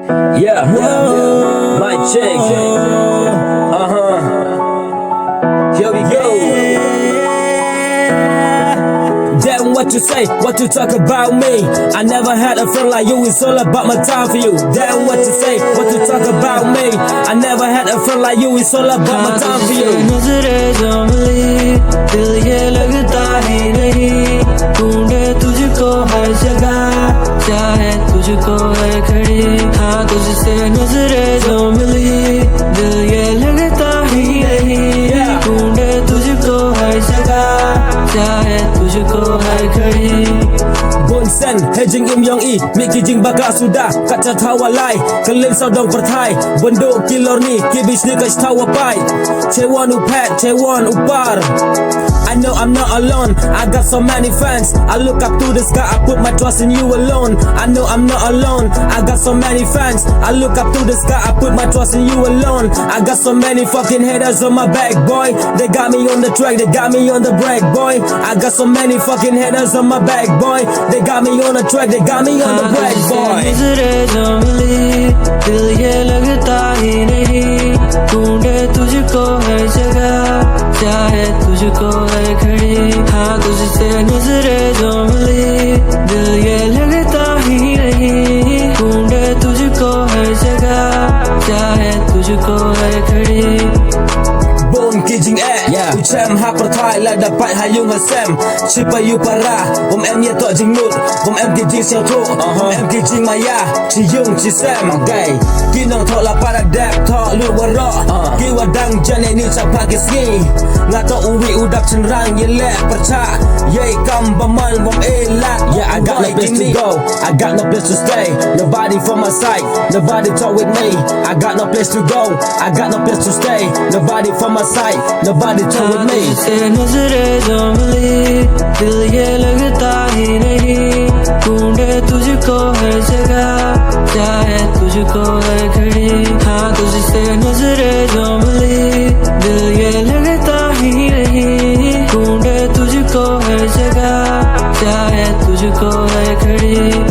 Yeah, my chick. Here we go. Damn, what you say, what you talk about me. I never had a friend like you, it's all about my time for you. Damn, what you say, what you talk about me. I never had a friend like you, it's all about my time for you. नजरे जो मिली दिल ये लगता ही नहीं, ढूंढे तुझको हर जगह, चाहे तुझको है खड़ी। हाँ तुझसे नजरे जो मिली दिल ये लगता ही नहीं, ढूंढे तुझको हर जगह, चाहे तुझको है खड़ी। Bonsen, hedging im yong i, Mickey jing baka sudah, kaca tawalai, kalian saudong pertai, benduk kilor ni, kibis ni kaj tawapai, Cewon upat, cewon upar. I know I'm not alone, I got so many fans, I look up to the sky, I put my trust in you alone. I know I'm not alone, I got so many fans, I look up to the sky, I put my trust in you alone. I got so many fucking haters on my back, boy, they got me on the track, they got me on the break, boy. I got so many fucking haters on my back, boy, they got me on the track, they got me on the break, boy. नजरे जो मिली दिल ये लगता ही नहीं, ढूंढे तुझको हर जगह, चाहे तुझको है खड़ी। हाँ तुझसे नजरे जो मिली दिल ये लगता ही नहीं, ढूंढे तुझको हर जगह, चाहे तुझको है खड़ी। Bon kijing Ucem ha pertai la dapat hayung hasem. Siapa you parah, Om em ye tok jing nut, Om em kijing siao tu, Om em kijing maya, Ci yung ci sem. Okay, kinong tok la para dep tok lu warok. Ki wadang jane ni capak kisngi. Ngato uwi udap cenrang ye lek percak. Ye kam bamal bom elak. Yeah, I got no place to go, I got no place to stay. Nobody for my side, nobody talk with me. I got no place to go, I got no place to stay. Nobody for my side, nobody talk with me. नजरे जो मिली दिल ये लगता ही नहीं, ढूंढे तुझको हर जगह, चाहे तुझको है खड़ी। हाँ तुझसे नजरे जो मिली दिल ये लगता ही नहीं, ढूंढे तुझको हर जगह, चाहे तुझको है खड़ी।